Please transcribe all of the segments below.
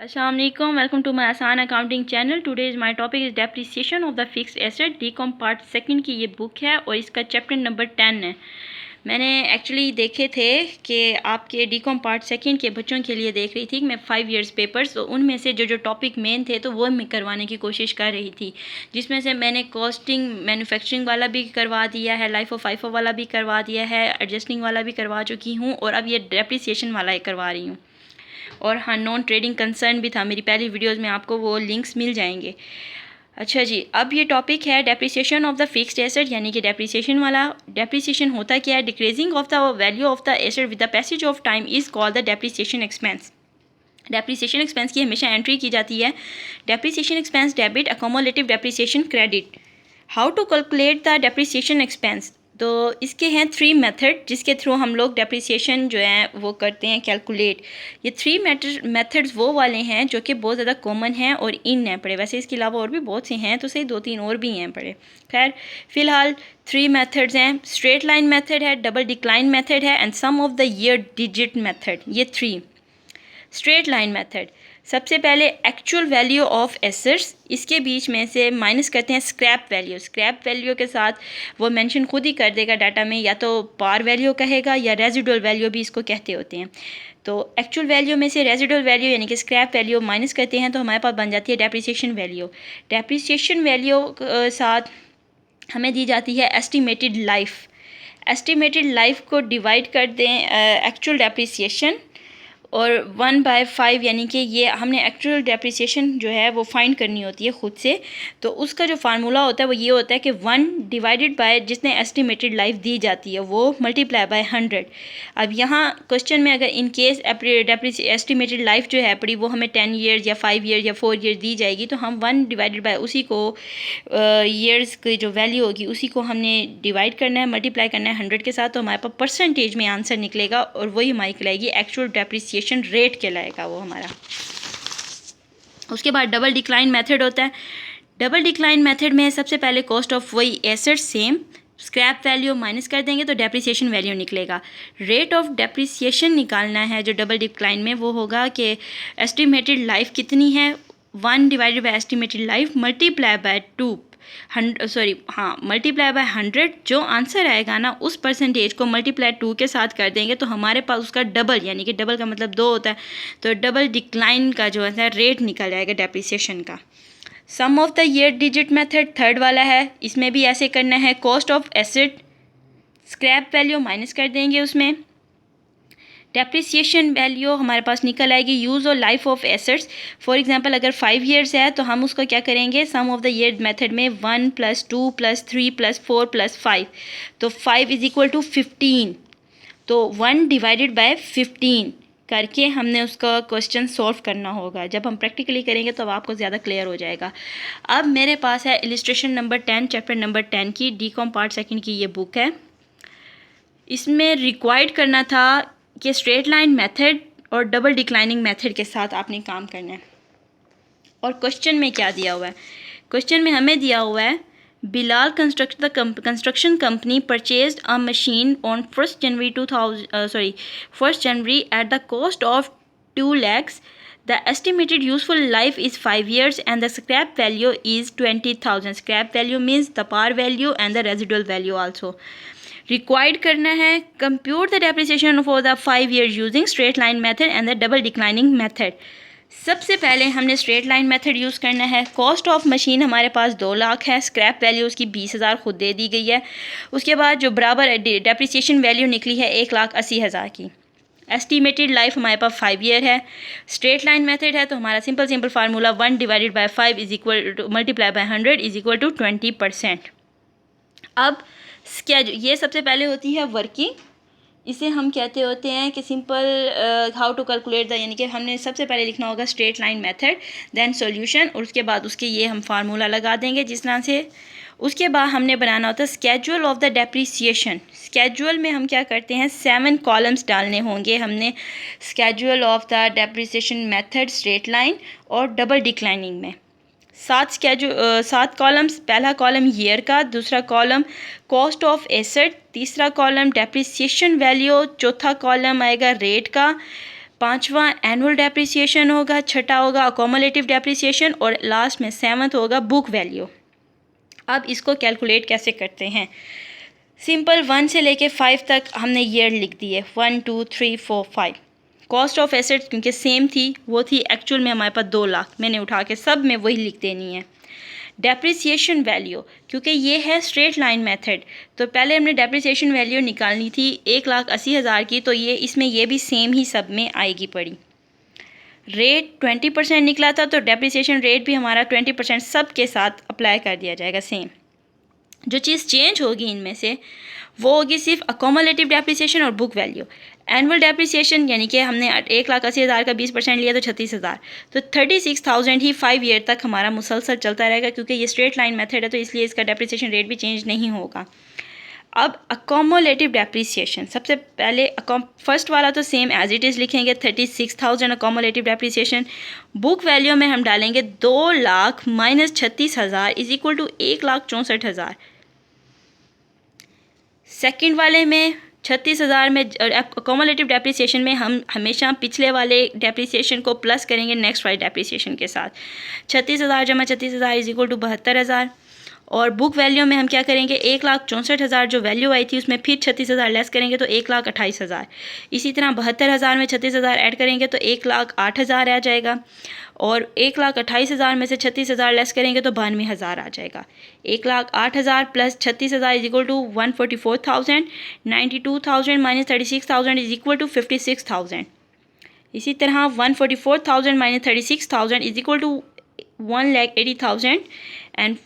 Assalamu alaikum. Welcome to my आसान accounting channel. Today's my topic is depreciation of the fixed asset. डीकॉम part second की ये book है और इसका chapter number 10 है. मैंने एक्चुअली देखे थे कि आपके डीकॉम पार्ट सेकंड के बच्चों के लिए देख रही थी कि मैं 5 इयर्स पेपर्स, तो उनमें से जो टॉपिक मेन थे तो वो मैं करवाने की कोशिश कर रही थी, जिसमें से मैंने कॉस्टिंग मैन्युफैक्चरिंग वाला भी करवा दिया है, लाइफ ऑफ फाइफो वाला भी करवा दिया है, एडजस्टिंग वाला भी करवा चुकी हूँ और अब ये डेप्रिसिएशन वाला ही करवा रही हूँ. और हाँ, नॉन ट्रेडिंग कंसर्न भी था मेरी पहली वीडियोस में, आपको वो लिंक्स मिल जाएंगे. अच्छा जी, अब ये टॉपिक है depreciation of the fixed asset, यानी कि डेप्रिसिएशन वाला. डेप्रिसिएशन होता क्या है? Decreasing of the value of the asset with the passage of time is called the depreciation expense. Depreciation expense की हमेशा एंट्री की जाती है. Depreciation expense debit, accumulative depreciation credit. How to calculate the depreciation expense? तो इसके हैं 3 method जिसके through हम लोग डेप्रिसिएशन जो है वो करते हैं कैलकुलेट. ये 3 मेथड्स वो वाले हैं जो कि बहुत ज़्यादा कॉमन हैं और इन हैं पड़े. वैसे इसके अलावा और भी बहुत से हैं, तो सही 2-3 और भी हैं पड़े. खैर, फ़िलहाल 3 मेथड्स हैं. स्ट्रेट लाइन मेथड है, डबल डिक्लाइन मेथड है and sum of the year digit method. ये 3. स्ट्रेट लाइन मेथड, सबसे पहले एक्चुअल वैल्यू ऑफ एसेट्स, इसके बीच में से माइनस करते हैं स्क्रैप वैल्यू. स्क्रैप वैल्यू के साथ वो मेंशन खुद ही कर देगा डाटा में, या तो पार वैल्यू कहेगा या रेजिडुअल वैल्यू भी इसको कहते होते हैं. तो एक्चुअल वैल्यू में से रेजिडुअल वैल्यू यानी कि स्क्रैप वैल्यू माइनस करते हैं तो हमारे पास बन जाती है डेप्रिसिएशन वैल्यू. डेप्रिसिएशन वैल्यू साथ हमें दी जाती है एस्टिमेटेड लाइफ. एस्टिमेटेड लाइफ को डिवाइड कर दें एक्चुअल डेप्रिसिएशन और 1/5, यानी कि ये हमने एक्चुअल डेप्रिसिएशन जो है वो फाइंड करनी होती है ख़ुद से. तो उसका जो फार्मूला होता है वो ये होता है कि 1 डिवाइडेड बाय जितने एस्टिमेटेड लाइफ दी जाती है वो मल्टीप्लाई बाय 100. अब यहाँ क्वेश्चन में अगर इन केस एस्टिमेटेड लाइफ जो है पड़ी वो हमें 10 ईयर्स या 5 ईयर्स या 4 ईयर्स दी जाएगी, तो हम 1 डिवाइडेड बाय उसी को ईयर्स की जो वैल्यू होगी उसी को हमने डिवाइड करना है, मल्टीप्लाई करना है 100 के साथ. तो हमारे पास परसेंटेज में आंसर निकलेगा और वही हमारी कहलाएगी एक्चुअल डेप्रिसिएशन रेट कहलाएगा वो हमारा. उसके बाद डबल डिक्लाइन मेथड होता है. डबल डिक्लाइन मेथड में सबसे पहले कॉस्ट ऑफ वही asset same, scrap value minus कर देंगे तो डेप्रिसिएशन वैल्यू निकलेगा. रेट ऑफ डेप्रिसिएशन निकालना है जो डबल डिक्लाइन में, वो होगा कि एस्टिमेटेड लाइफ कितनी है, 1 divided by estimated life multiply by 2 multiply by 100. जो आंसर आएगा ना उस परसेंटेज को मल्टीप्लाई 2 के साथ कर देंगे तो हमारे पास उसका डबल, यानी कि डबल का मतलब 2 होता है, तो डबल डिक्लाइन का जो है रेट निकल जाएगा डेप्रिसिएशन का. Sum of the year digit method third वाला है. इसमें भी ऐसे करना है. Cost of asset, scrap value minus कर देंगे उसमें, डेप्रिसिएशन वैल्यू हमारे पास निकल आएगी. यूज़ और life of assets, for example अगर 5 इयर्स है तो हम उसको क्या करेंगे, सम ऑफ द ईयर मेथड में 1 + 2 + 3 + 4 + 5, तो 5 = 15. तो 1 डिवाइडेड बाय 15 करके हमने उसका क्वेश्चन सॉल्व करना होगा. जब हम प्रैक्टिकली करेंगे तो अब आपको ज़्यादा क्लियर हो जाएगा. अब मेरे पास है इलिस्ट्रेशन नंबर 10, चैप्टर नंबर 10 की, डीकॉम पार्ट सेकंड की ये बुक है. इसमें रिक्वायर्ड करना था कि स्ट्रेट लाइन मेथड और डबल डिक्लाइनिंग मेथड के साथ आपने काम करना है. और क्वेश्चन में क्या दिया हुआ है? क्वेश्चन में हमें दिया हुआ है Bilal construction company purchased a machine on 1 January at the cost of 2 lakhs. The estimated useful life is 5 years and the scrap value is 20,000. Scrap value means the par value and the residual value also. Required करना है compute the depreciation for the 5 years using straight line method and the double declining method. सबसे पहले हमने straight line method use करना है. Cost of machine हमारे पास 2 लाख है, scrap value उसकी 20,000 खुद दे दी गई है. उसके बाद जो बराबर डेप्रिसिएशन वैल्यू निकली है 1,80,000 की. एस्टिमेटेड लाइफ हमारे पास 5 ईयर है. स्ट्रेट लाइन मेथड है तो हमारा simple formula 1 divided by 5 multiply by 100 = 20%. अब ये सबसे पहले होती है वर्किंग. इसे हम कहते होते हैं कि simple how to calculate the, यानी कि हमने सबसे पहले लिखना होगा straight line method, then solution, और उसके बाद उसके ये हम फार्मूला लगा देंगे जिस तरह से. उसके बाद हमने बनाना होता है schedule of the depreciation. Schedule में हम क्या करते हैं, 7 कॉलम्स डालने होंगे हमने schedule of the depreciation method straight line और डबल डिक्लाइनिंग में. 7 कॉलम्स. पहला कॉलम ईयर का, दूसरा कॉलम कॉस्ट ऑफ एसेट, तीसरा कॉलम डेप्रिसिएशन वैल्यू, चौथा कॉलम आएगा रेट का, पांचवा एनुअल डेप्रिसिएशन होगा, छठा होगा अकोमोलेटिव डेप्रिसिएशन और लास्ट में सेवंथ होगा बुक वैल्यू। अब इसको कैलकुलेट कैसे करते हैं? सिंपल 1 से लेके 5 तक हमने ईयर लिख दिए, 1 2 3 4 5। कॉस्ट ऑफ एसेट्स क्योंकि सेम थी, वो थी एक्चुअल में हमारे पास 2 लाख, मैंने उठा के सब में वही लिख देनी है। डेप्रिसिएशन वैल्यू, क्योंकि ये है स्ट्रेट लाइन मेथड, तो पहले हमने डेप्रिसिएशन वैल्यू निकालनी थी 1,80,000 की, तो ये इसमें ये भी सेम ही सब में आएगी पड़ी। रेट 20% निकला था, तो डेप्रिसिएशन रेट भी हमारा 20% सब के साथ अप्लाई कर दिया जाएगा सेम। जो चीज़ चेंज होगी इनमें से वो होगी सिर्फ अकोमोलेटिव डेप्रिसिएशन और बुक वैल्यू। एनुअल डेप्रिसिएशन यानी कि हमने 1,80,000 का 20% लिया तो 36,000, तो 36,000 ही 5 ईयर तक हमारा मुसलसल चलता रहेगा, क्योंकि ये स्ट्रेट लाइन मेथड है तो इसलिए इसका डेप्रिसिएशन रेट भी चेंज नहीं होगा। अब अकोमोलेटिव डेप्रिसिएशन, सबसे पहले फर्स्ट वाला तो सेम एज इट इज़ लिखेंगे 36,000 अकोमोलेटिव डेप्रिसिएशन। बुक वैल्यू में हम डालेंगे 2 lakh minus 36,000 is equal to 1,64,000। Second वाले में 36,000 में अकोमोलेटिव डेप्रिसिएशन में हम हमेशा पिछले वाले डेप्रिसिएशन को प्लस करेंगे नेक्स्ट वाले डेप्रिसिएशन के साथ। 36,000 जमा 36,000 इज इक्वल टू 72,000। और बुक वैल्यू में हम क्या करेंगे, 1,64,000 जो वैल्यू आई थी उसमें फिर 36,000 लेस करेंगे तो 1,28,000। इसी तरह 72,000 में 36,000 ऐड करेंगे तो 1,08,000 आ जाएगा। और 1,28,000 में से 36,000 लेस करेंगे तो 92,000 आ जाएगा। 1,08,000 plus 36,000 is equal to 144,000। 92,000 minus 36,000 is equal to 56,000। इसी तरह 144,000 minus 36,000 is equal to 1,80,000 and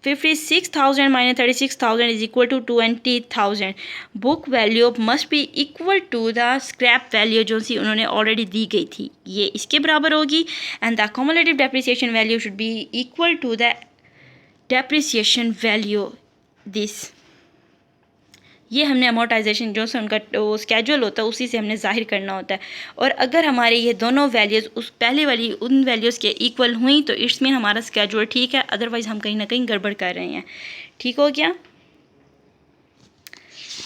56,000 minus 36,000 is equal to 20,000. Book value must be equal to the scrap value जो सी उन्होंने already दी गई थी, ये इसके बराबर होगी। and the cumulative depreciation value should be equal to the depreciation value this। ये हमने अमोर्टाइजेशन जो से उनका स्केड्यूल होता है उसी से हमने जाहिर करना होता है। और अगर हमारे ये दोनों वैल्यूज़ उस पहले वाली उन वैल्यूज़ के इक्वल हुई तो इसमें हमारा स्केड्यूल ठीक है, अदरवाइज़ हम कहीं ना कहीं गड़बड़ कर रहे हैं। ठीक हो गया।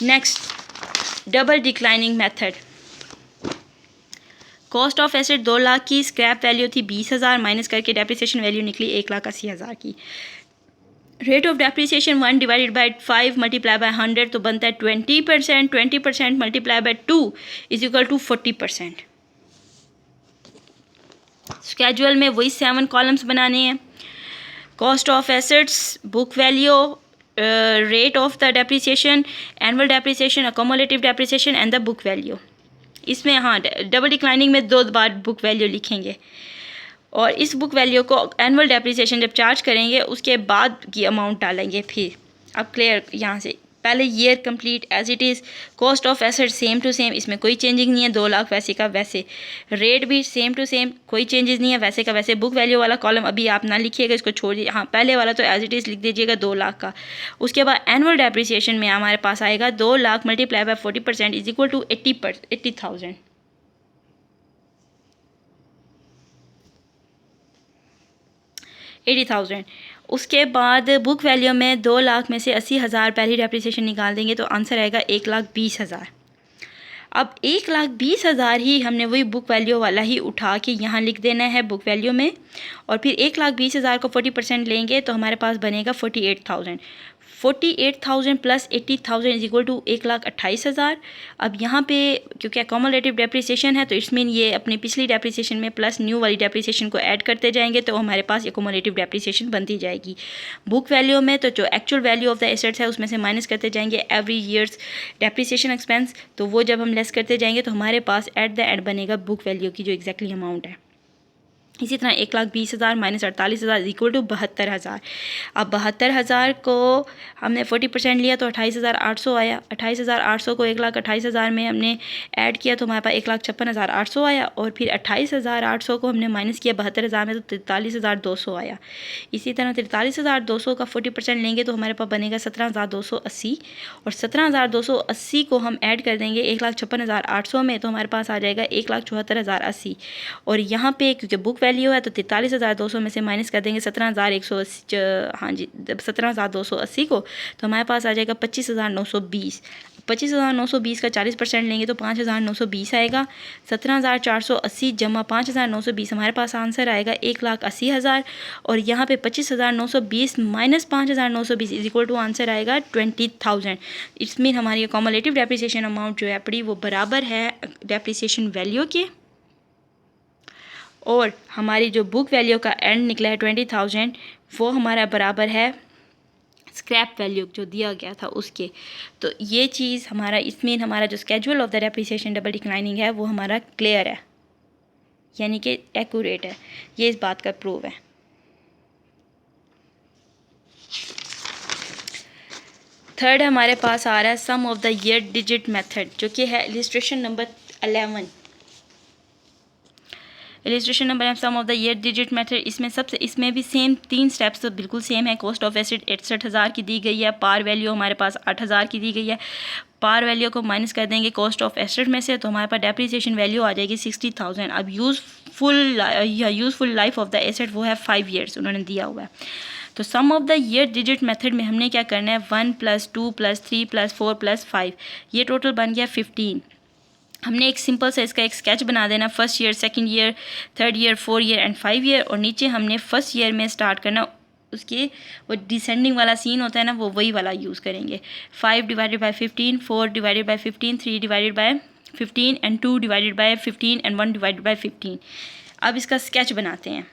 Next double declining method. Cost of asset 2 lakh की, स्क्रैप वैल्यू थी 20,000, माइनस करके डेप्रिसिएशन वैल्यू निकली 1,80,000 की। Rate of depreciation 1 divided by 5 multiply by 100 तो बनता है 20%। 20% multiply by 2 is equal to 40%। Schedule में वही 7 कॉलम्स बनाने हैं। Cost of assets, book value, rate of the depreciation, annual depreciation, accumulative depreciation and the book value. इसमें हाँ double declining में 2 बार बुक वैल्यू लिखेंगे और इस बुक वैल्यू को एनुअल डेप्रिसिएशन जब चार्ज करेंगे उसके बाद की अमाउंट डालेंगे। फिर अब क्लियर, यहाँ से पहले year complete as it is. Cost of asset same to same, इसमें कोई चेंजिंग नहीं है, 2 लाख वैसे का वैसे। रेट भी सेम टू सेम, कोई चेंजेस नहीं है, वैसे का वैसे। बुक वैल्यू वाला कॉलम अभी आप ना लिखिएगा, इसको छोड़िए। हाँ पहले वाला तो एज इट इज़ लिख दीजिएगा 2 लाख का। उसके बाद एनुअल डेप्रिसिएशन में हमारे पास आएगा 2 lakh multiply by 40% is equal to 80,000। उसके बाद बुक वैल्यू में 2 लाख में से 80,000 पहली डेप्रिसिएशन निकाल देंगे तो आंसर आएगा 1,20,000। अब 1,20,000 ही हमने वही बुक वैल्यू वाला ही उठा के यहाँ लिख देना है बुक वैल्यू में, और फिर 1,20,000 को 40% लेंगे तो हमारे पास बनेगा 48,000। 48,000 प्लस 80,000 इज इक्वल टू 1,28,000। अब यहाँ पे क्योंकि अकोमोलेटिव डेप्रिसिएशन है तो इसमें ये अपनी पिछली डेप्रिसिएशन में प्लस न्यू वाली डेप्रिसिएशन को ऐड करते जाएंगे तो हमारे पास अकोमोलेटिव डेप्रिसिएशन बनती जाएगी। बुक वैल्यू में तो जो actual value of the assets है उसमें से माइनस करते जाएंगे एवरी ईयर्स डेप्रिसिएशन एक्सपेंस, तो वो जब हम लेस करते जाएंगे तो हमारे पास एट द एंड बनेगा बुक वैल्यू की जो एग्जैक्टली अमाउंट है। इसी तरह 1,20,000 माइनस 48,000 इक्वल टू 72,000। अब 72,000 को हमने 40% लिया तो 28,800 आया। 28,800 को 1,28,000 में हमने ऐड किया तो हमारे पास 1,56,800 आया, और फिर 28,800 को हमने माइनस किया 72,000 में तो 43,200 आया। इसी तरह 43,200 का 40% लेंगे तो हमारे पास बनेगा 17,280, और 17,280 को हम ऐड कर देंगे 1,56,800 में तो हमारे पास आ जाएगा 1,74,080। और यहाँ पे क्योंकि बुक वैल्यू है तो 43,200 में से माइनस कर देंगे 17,180, हाँ जी 17,280 को, तो हमारे पास आ जाएगा 25,920। 25,920 का 40% लेंगे तो 5,920 आएगा। 17,480 जमा 5,920 हमारे पास आंसर आएगा 1,80,000। और यहाँ पे 25,920 minus 5,920 is equal to answer आएगा 20,000। इट्स मीन हमारी कॉमुलेटिव डेप्रिसिएशन अमाउंट जो है अपनी वो बराबर है डेप्रिसिएशन वैल्यू के, और हमारी जो बुक वैल्यू का एंड निकला है 20,000 वो हमारा बराबर है स्क्रैप वैल्यू जो दिया गया था उसके। तो ये चीज़ हमारा इसमें हमारा जो schedule of the depreciation double declining है वो हमारा क्लियर है, यानी कि एक्यूरेट है। ये इस बात का प्रूव है। थर्ड हमारे पास आ रहा है sum of the year digit method, जो कि है illustration number 11। Illustration number sum of the year digit method, इसमें भी सेम 3 स्टेप्स तो बिल्कुल सेम है। कॉस्ट ऑफ एसेट 61,000 की दी गई है, पार वैल्यू हमारे पास 8,000 की दी गई है। पार वैल्यू को माइनस कर देंगे कॉस्ट ऑफ एसेट में से तो हमारे पास डेप्रिसिएशन वैल्यू आ जाएगी 60,000। अब useful life of the asset वो है 5 ईयर्स उन्होंने दिया हुआ है। तो sum of the year digit method में हमने क्या करना है 1 + 2 + 3 + 4 + 5, ये टोटल बन गया 15। हमने एक सिंपल सा इसका एक स्केच बना देना, first year, second year, third year, 4 year and 5 year. और नीचे हमने फर्स्ट ईयर में स्टार्ट करना, उसके वो डिसेंडिंग वाला सीन होता है ना, वो वही वाला यूज़ करेंगे। 5 / 15, 4 / 15, 3 / 15 एंड 2 / 15 एंड 1 / 15। अब इसका स्केच बनाते हैं।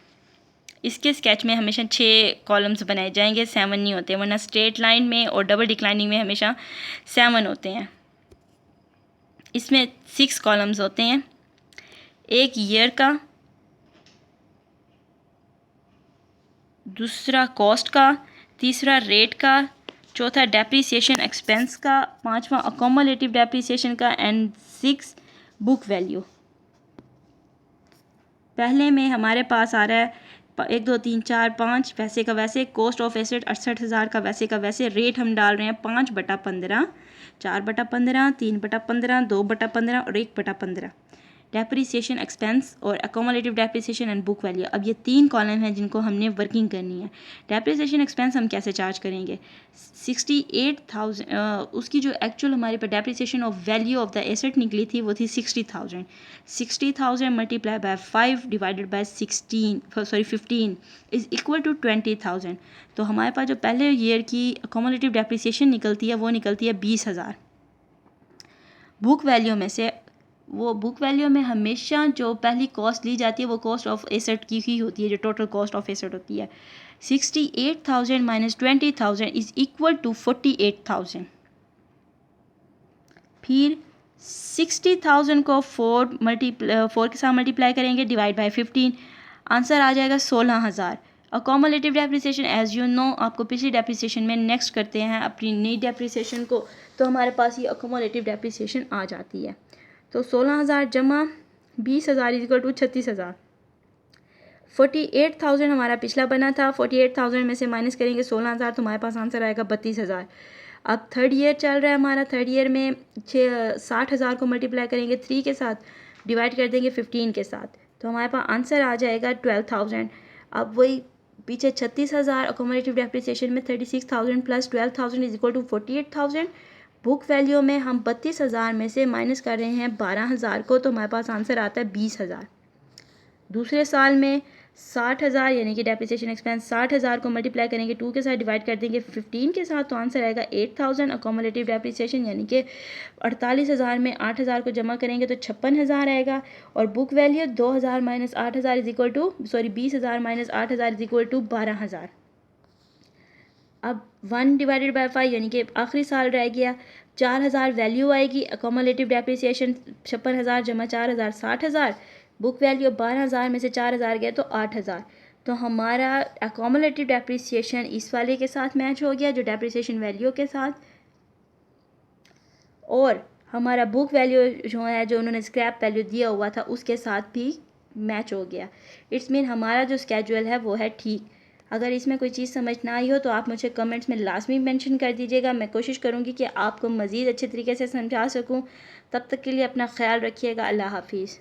इसके स्केच में हमेशा 6 कॉलम्स बनाए जाएंगे, 7 नहीं होते, वरना स्ट्रेट लाइन में और डबल डिक्लाइनिंग में हमेशा 7 होते हैं। इसमें 6 कॉलम्स होते हैं, एक ईयर का, दूसरा कॉस्ट का, तीसरा रेट का, चौथा डेप्रिसिएशन एक्सपेंस का, 5वां अकोमोलेटिव डेप्रिसिएशन का एंड 6 बुक वैल्यू। पहले में हमारे पास आ रहा है 1 2 3 4 5 वैसे का वैसे, कॉस्ट ऑफ एसेट 68,000 का वैसे का वैसे, रेट हम डाल रहे हैं 5/15, 4/15, 3/15, 2/15 और 1/15। डेप्रिसिएशन एक्सपेंस और अकोमोलेटिव डेप्रिसिएशन एंड बुक वैल्यू। अब ये 3 कॉलम हैं जिनको हमने वर्किंग करनी है। डेप्रिसिएशन एक्सपेंस हम कैसे चार्ज करेंगे, 68,000 उसकी जो एक्चुअल हमारे पर depreciation of value of the asset निकली थी वो थी 60,000। 60,000 multiply by 5 divided by 15 is equal to 20,000। तो हमारे पास जो पहले ईयर की अकोमोलेटिव डेप्रिसिएशन निकलती है वो निकलती है 20,000। बुक वैल्यू में से, वो बुक वैल्यू में हमेशा जो पहली कॉस्ट ली जाती है वो कॉस्ट ऑफ एसेट की ही होती है, जो टोटल कॉस्ट ऑफ एसेट होती है। 68,000 माइनस 20,000 इज इक्वल टू 48,000। फिर 60,000 को 4 के साथ मल्टीप्लाई करेंगे, डिवाइड बाय 15, आंसर आ जाएगा 16,000। अकोमोलेटिव डेप्रिसिएशन एज यू नो, आपको पिछली डेप्रिसिएशन में नेक्स्ट करते हैं अपनी नई डेप्रिसिएशन को, तो हमारे पास ये अकोमोलेटिव डेप्रिसिएशन आ जाती है। तो 16,000 जमा 20,000 इज इक्वल टू 36,000। 48,000 हमारा पिछला बना था, 48,000 में से माइनस करेंगे 16,000 तो हमारे पास आंसर आएगा 32,000। अब थर्ड ईयर चल रहा है हमारा, थर्ड ईयर में 60,000 को मल्टीप्लाई करेंगे 3 के साथ, डिवाइड कर देंगे 15 के साथ, तो हमारे पास आंसर आ जाएगा 12,000। अब वही पीछे 36,000 अकोमोलेटिव डेप्रिसिएशन में 36,000 plus 12,000 is equal to 48,000। Book value में हम 32,000 में से माइनस कर रहे हैं 12,000 को, तो हमारे पास आंसर आता है 20,000। दूसरे साल में 60,000 यानी कि डेप्रिसिएशन एक्सपेंस 60,000 को मल्टीप्लाई करेंगे 2 के साथ, डिवाइड कर देंगे 15 के साथ, तो आंसर आएगा 8,000। अकोमोलेटिव डेप्रिसिएशन यानी कि 48,000 में 8,000 को जमा करेंगे तो 56,000 आएगा। और book value 2,000 minus 8,000 is equal to 20,000 minus 8,000 is equal to 12,000। अब 1 डिवाइडेड बाय 5 यानी कि आखिरी साल रह गया, 4,000 वैल्यू आएगी। अकोमोलेटिव डेप्रिसिएशन 56,000 जमा 4,000 60,000, बुक वैल्यू 12,000 में से 4,000 गया तो 8,000। तो हमारा अकोमोलेटिव डेप्रिसिएशन इस वाले के साथ मैच हो गया जो डेप्रिसिएशन वैल्यू के साथ, और हमारा बुक वैल्यू जो है जो उन्होंने स्क्रैप वैल्यू दिया हुआ था उसके साथ भी मैच हो गया। इट्स मीन हमारा जो स्केड्यूल है वो है ठीक। अगर इसमें कोई चीज़ समझ ना आई हो तो आप मुझे कमेंट्स में लाजमी मेंशन कर दीजिएगा। मैं कोशिश करूँगी कि आपको मज़ीद अच्छे तरीके से समझा सकूँ। तब तक के लिए अपना ख्याल रखिएगा। अल्लाह हाफिज़।